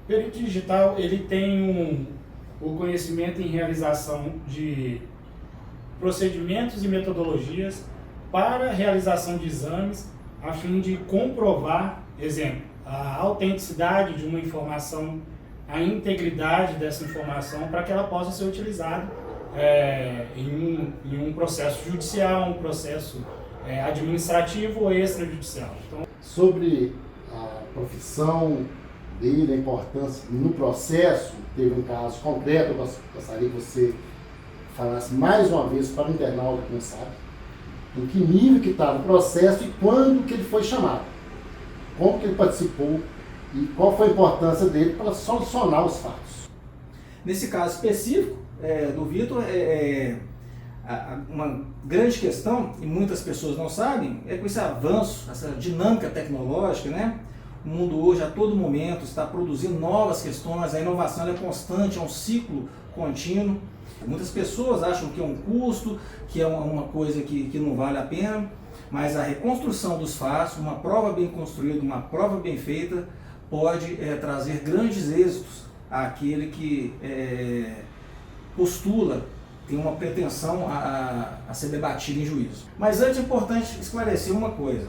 Perito digital, ele tem o conhecimento em realização de procedimentos e metodologias para realização de exames, a fim de comprovar, exemplo, a autenticidade de uma informação, a integridade dessa informação, para que ela possa ser utilizada em um processo judicial, um processo administrativo ou extrajudicial. Então, sobre a profissão dele, a importância no processo, teve um caso concreto, eu gostaria que você falasse mais uma vez para o internauta que não sabe, em que nível que estava o processo e quando que ele foi chamado, como que ele participou e qual foi a importância dele para solucionar os fatos. Nesse caso específico do Vitor, uma grande questão, e muitas pessoas não sabem, é com esse avanço, essa dinâmica tecnológica, né? O mundo hoje, a todo momento, está produzindo novas questões, a inovação é constante, é um ciclo contínuo. Muitas pessoas acham que é um custo, que é uma coisa que não vale a pena, mas a reconstrução dos fatos, uma prova bem construída, uma prova bem feita, pode trazer grandes êxitos àquele que postula, tem uma pretensão a ser debatido em juízo. Mas antes é importante esclarecer uma coisa.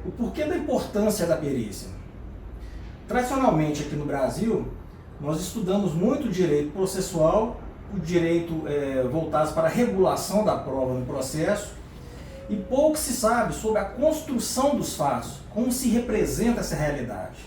O porquê da importância da perícia. Tradicionalmente aqui no Brasil, nós estudamos muito o direito processual, o direito voltado para a regulação da prova no processo, e pouco se sabe sobre a construção dos fatos, como se representa essa realidade.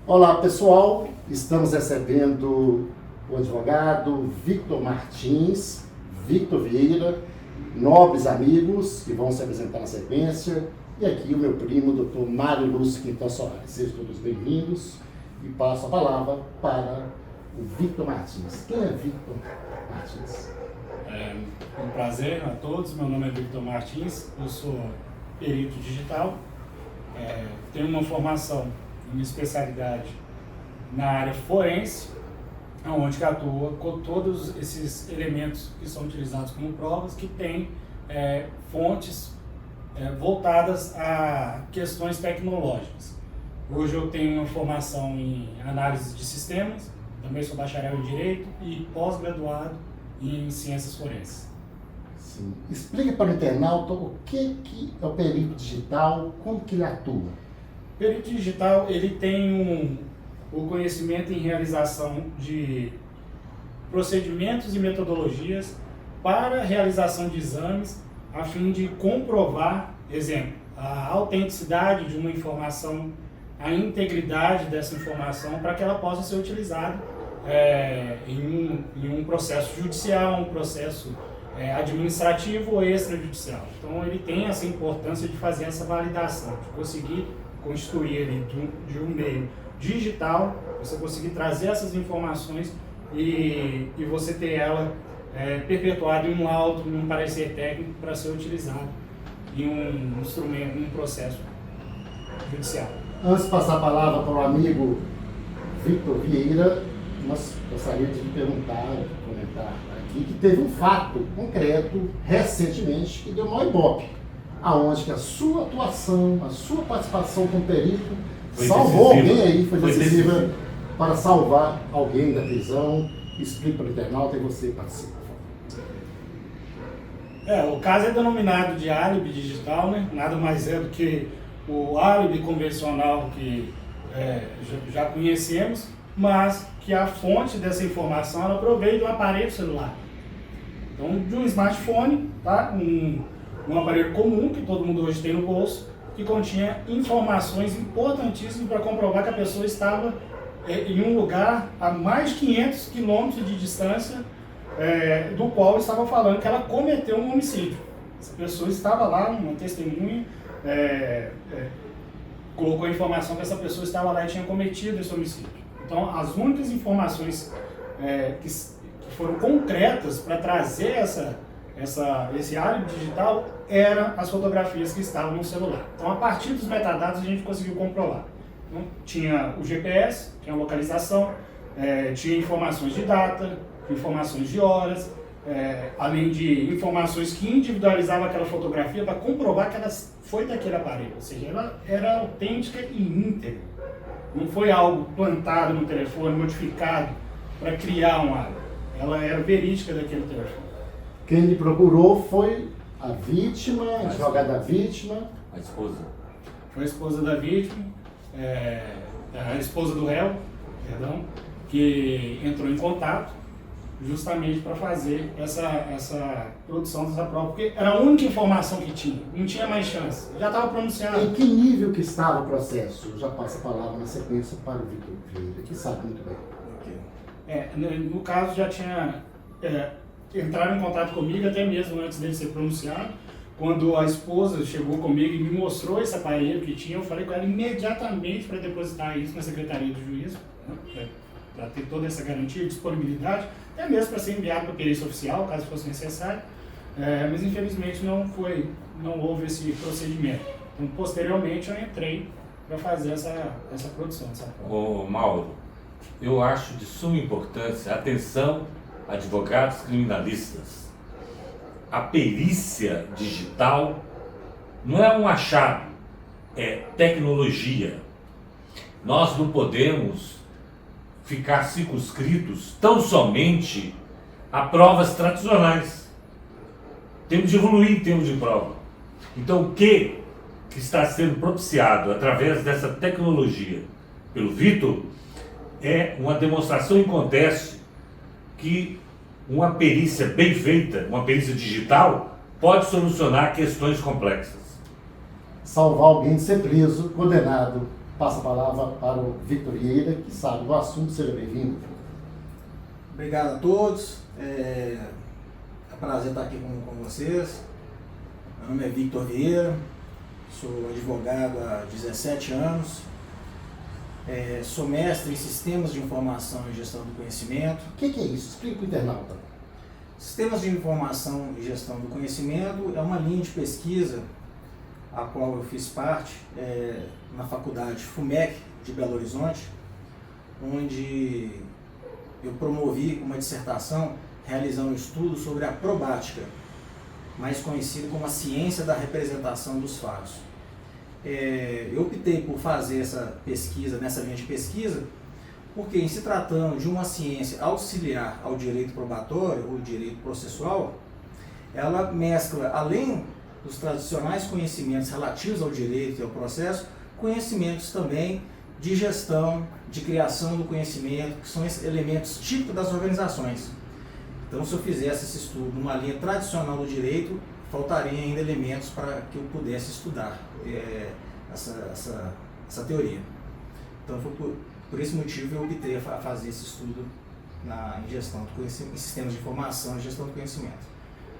Olá pessoal, estamos recebendo o advogado Victor Martins, Victor Vieira, nobres amigos que vão se apresentar na sequência, e aqui o meu primo, Dr. Mário Lúcio Quintão Soares. Sejam todos bem-vindos e passo a palavra para o Victor Martins. Quem é Victor Martins? Um prazer a todos, meu nome é Victor Martins, eu sou perito digital, tenho uma formação, uma especialidade na área forense, onde atua com todos esses elementos que são utilizados como provas, que têm fontes voltadas a questões tecnológicas. Hoje eu tenho uma formação em análise de sistemas, também sou bacharel em Direito e pós-graduado em Ciências Forenses. Sim. Explique para o internauta o que é o perito digital, como que ele atua. O perito digital, ele tem o conhecimento em realização de procedimentos e metodologias para realização de exames, a fim de comprovar, exemplo, a autenticidade de uma informação, a integridade dessa informação, para que ela possa ser utilizada em um processo judicial, um processo administrativo ou extrajudicial. Então ele tem essa importância de fazer essa validação, de conseguir constituir ali de um meio digital, você conseguir trazer essas informações e você ter ela perpetuada em um laudo, em um parecer técnico para ser utilizado em um instrumento, em um processo judicial. Antes de passar a palavra para o amigo Victor Vieira, nós gostaríamos de lhe perguntar, comentar aqui, que teve um fato concreto recentemente que deu maior ibope, aonde que a sua atuação, a sua participação como perito salvou alguém aí, foi decisiva para salvar alguém da prisão. Explique para o internauta e você participa. O caso é denominado de álibi digital, né? Nada mais é do que o álibi convencional que já conhecemos, mas que a fonte dessa informação ela proveio de um aparelho celular. Então, de um smartphone, tá? Um aparelho comum que todo mundo hoje tem no bolso, que continha informações importantíssimas para comprovar que a pessoa estava em um lugar a mais de 500 quilômetros de distância, do qual estava falando que ela cometeu um homicídio. Essa pessoa estava lá, uma testemunha, colocou a informação que essa pessoa estava lá e tinha cometido esse homicídio. Então, as únicas informações que foram concretas para trazer esse álibi digital eram as fotografias que estavam no celular. Então, a partir dos metadados, a gente conseguiu comprovar. Então, tinha o GPS, tinha a localização, tinha informações de data, informações de horas, além de informações que individualizavam aquela fotografia para comprovar que ela foi daquele aparelho, ou seja, ela era autêntica e íntegra. Não foi algo plantado no telefone, modificado para criar um álibi. Ela era verídica daquele telefone. Quem lhe procurou foi a vítima, a advogada da vítima. A esposa. Foi a esposa da vítima, a esposa do réu, perdão, que entrou em contato justamente para fazer essa produção dessa prova, porque era a única informação que tinha, não tinha mais chance, já estava pronunciado. Em que nível que estava o processo? Eu já passo a palavra na sequência para o Vitor Vieira, que sabe muito bem. No caso já tinha entraram em contato comigo até mesmo antes dele ser pronunciado. Quando a esposa chegou comigo e me mostrou esse aparelho que tinha, eu falei com ela imediatamente para depositar isso na Secretaria do Juízo, né, para ter toda essa garantia e disponibilidade, até mesmo para ser enviado para a perícia oficial, caso fosse necessário, mas infelizmente não houve esse procedimento. Então, posteriormente, eu entrei para fazer essa produção. Ô Mauro, eu acho de suma importância, atenção, advogados criminalistas, a perícia digital não é um achado, é tecnologia. Nós não podemos ficar circunscritos tão somente a provas tradicionais. Temos de evoluir em termos de prova. Então, o que está sendo propiciado através dessa tecnologia pelo Vitor é uma demonstração em conteste que uma perícia bem feita, uma perícia digital, pode solucionar questões complexas. Salvar alguém de ser preso, condenado. Passa a palavra para o Vitor Vieira, que sabe do assunto. Seja bem-vindo. Obrigado a todos. É um prazer estar aqui com vocês. Meu nome é Vitor Vieira, sou advogado há 17 anos. Sou mestre em Sistemas de Informação e Gestão do Conhecimento. O que é isso? Explica para o internauta. Sistemas de Informação e Gestão do Conhecimento é uma linha de pesquisa a qual eu fiz parte na faculdade FUMEC de Belo Horizonte, onde eu promovi uma dissertação realizando um estudo sobre a probática, mais conhecido como a ciência da representação dos fatos. Eu optei por fazer essa pesquisa, nessa linha de pesquisa, porque em se tratando de uma ciência auxiliar ao direito probatório ou direito processual, ela mescla, além dos tradicionais conhecimentos relativos ao direito e ao processo, conhecimentos também de gestão, de criação do conhecimento, que são elementos típicos das organizações. Então, se eu fizesse esse estudo numa linha tradicional do direito, faltaria ainda elementos para que eu pudesse estudar essa teoria. Então, foi por esse motivo eu optei a fazer esse estudo em gestão do conhecimento, em sistemas de informação e gestão do conhecimento.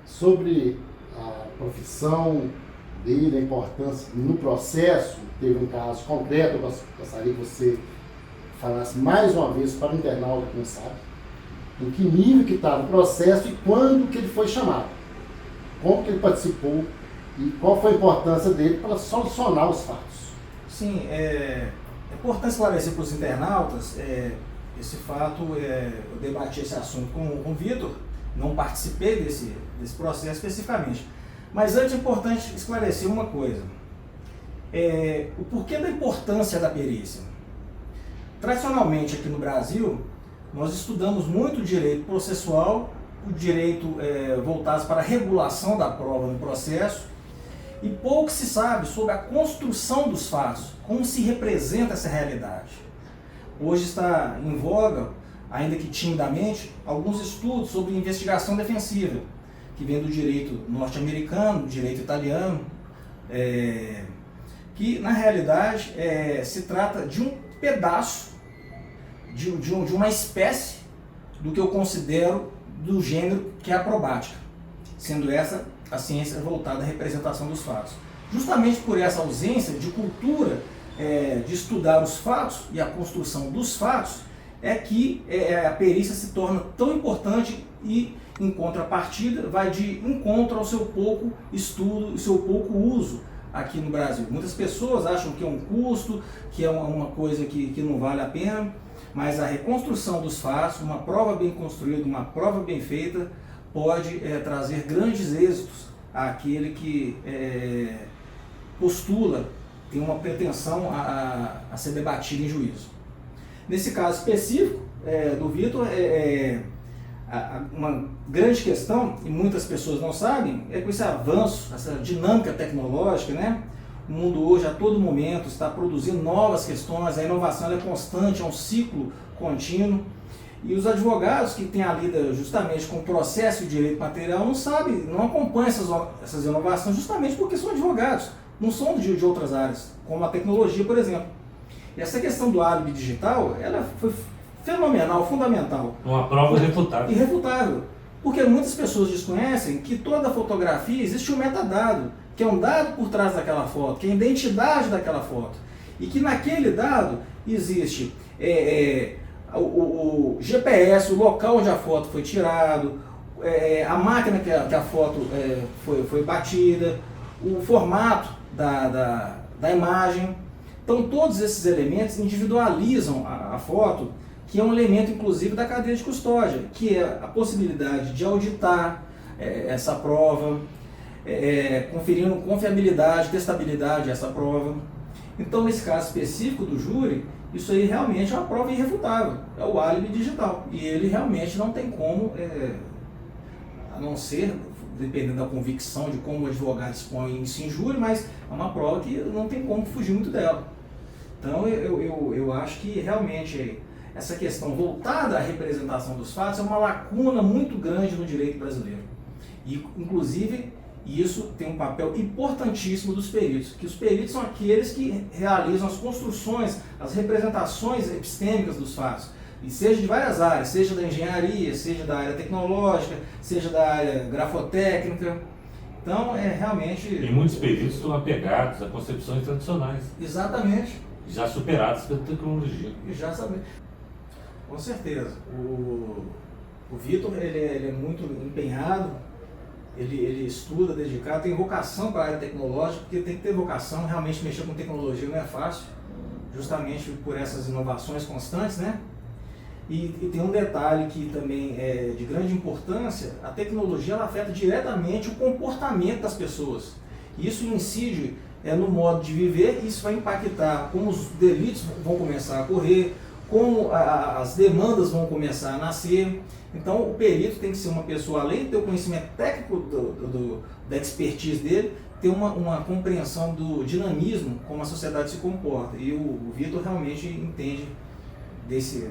Sobre a profissão dele, a importância no processo, teve um caso concreto, eu gostaria que você falasse mais uma vez para o internauta que não sabe, em que nível que estava o processo e quando que ele foi chamado, como que ele participou e qual foi a importância dele para solucionar os fatos. Sim, é importante esclarecer para os internautas esse fato. Eu debati esse assunto com o Vitor, não participei desse processo especificamente. Mas antes é importante esclarecer uma coisa. O porquê da importância da perícia. Tradicionalmente aqui no Brasil, nós estudamos muito o direito processual, o direito voltado para a regulação da prova no processo, e pouco se sabe sobre a construção dos fatos, como se representa essa realidade. Hoje está em voga, ainda que timidamente, alguns estudos sobre investigação defensiva, que vem do direito norte-americano, do direito italiano, que na realidade se trata de um pedaço, de uma espécie do que eu considero do gênero que é a probática, sendo essa a ciência voltada à representação dos fatos. Justamente por essa ausência de cultura de estudar os fatos e a construção dos fatos, é que a perícia se torna tão importante e, em contrapartida, vai de encontro ao seu pouco estudo e seu pouco uso aqui no Brasil. Muitas pessoas acham que é um custo, que é uma coisa que não vale a pena, mas a reconstrução dos fatos, uma prova bem construída, uma prova bem feita, pode trazer grandes êxitos àquele que postula, tem uma pretensão a ser debatido em juízo. Nesse caso específico do Vitor, uma grande questão, e muitas pessoas não sabem, é com esse avanço, essa dinâmica tecnológica, né? O mundo hoje a todo momento está produzindo novas questões, a inovação é constante, é um ciclo contínuo, e os advogados que têm a lida justamente com o processo de direito material não sabem, não acompanham essas inovações justamente porque são advogados, não são de outras áreas, como a tecnologia, por exemplo. E essa questão do álibi digital, ela foi fenomenal, fundamental. Uma prova irrefutável. Irrefutável. Porque muitas pessoas desconhecem que toda fotografia existe um metadado, que é um dado por trás daquela foto, que é a identidade daquela foto. E que naquele dado existe o GPS, o local onde a foto foi tirado, a máquina que a foto foi batida, o formato da imagem. Então todos esses elementos individualizam a foto, que é um elemento inclusive da cadeia de custódia, que é a possibilidade de auditar essa prova, conferindo confiabilidade, testabilidade a essa prova. Então nesse caso específico do júri, isso aí realmente é uma prova irrefutável, é o álibi digital, e ele realmente não tem como, a não ser, dependendo da convicção de como o advogado expõe isso em júri, mas é uma prova que não tem como fugir muito dela. Então eu acho que realmente essa questão voltada à representação dos fatos é uma lacuna muito grande no direito brasileiro. E, inclusive, isso tem um papel importantíssimo dos peritos, que os peritos são aqueles que realizam as construções, as representações epistêmicas dos fatos, e seja de várias áreas, seja da engenharia, seja da área tecnológica, seja da área grafotécnica. Então, realmente... E muitos peritos estão apegados a concepções tradicionais. Exatamente. Já superadas pela tecnologia. Já sabemos. Com certeza. O Vitor, ele é muito empenhado, ele estuda, dedicado, tem vocação para a área tecnológica, porque tem que ter vocação, realmente mexer com tecnologia não é fácil, justamente por essas inovações constantes, né? E tem um detalhe que também é de grande importância: a tecnologia ela afeta diretamente o comportamento das pessoas. Isso incide no modo de viver, isso vai impactar como os delitos vão começar a ocorrer, como as demandas vão começar a nascer. Então o perito tem que ser uma pessoa, além de ter o conhecimento técnico da expertise dele, ter uma compreensão do dinamismo, como a sociedade se comporta. E o Vitor realmente entende desse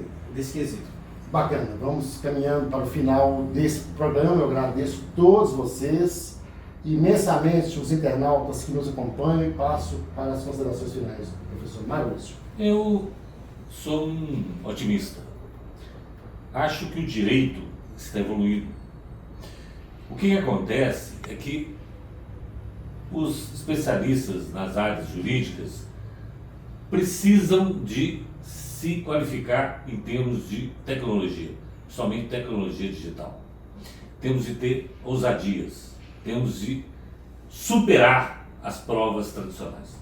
quesito. Bacana, vamos caminhando para o final desse programa. Eu agradeço a todos vocês, imensamente os internautas que nos acompanham, e passo para as considerações finais do professor Mário Lúcio. Eu sou um otimista. Acho que o direito está evoluindo. O que acontece é que os especialistas nas áreas jurídicas precisam de se qualificar em termos de tecnologia, somente tecnologia digital. Temos de ter ousadias, temos de superar as provas tradicionais.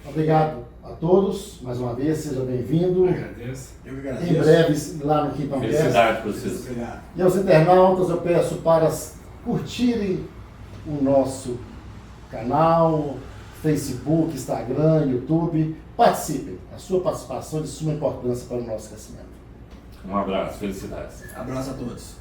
Obrigado a todos, mais uma vez, seja bem-vindo. Agradeço. Eu que agradeço. Em breve, lá no Quintão Cast. Felicidade para vocês. Obrigado. E aos internautas, eu peço para curtirem o nosso canal, Facebook, Instagram, YouTube. Participem. A sua participação é de suma importância para o nosso crescimento. Um abraço, felicidades. Abraço a todos.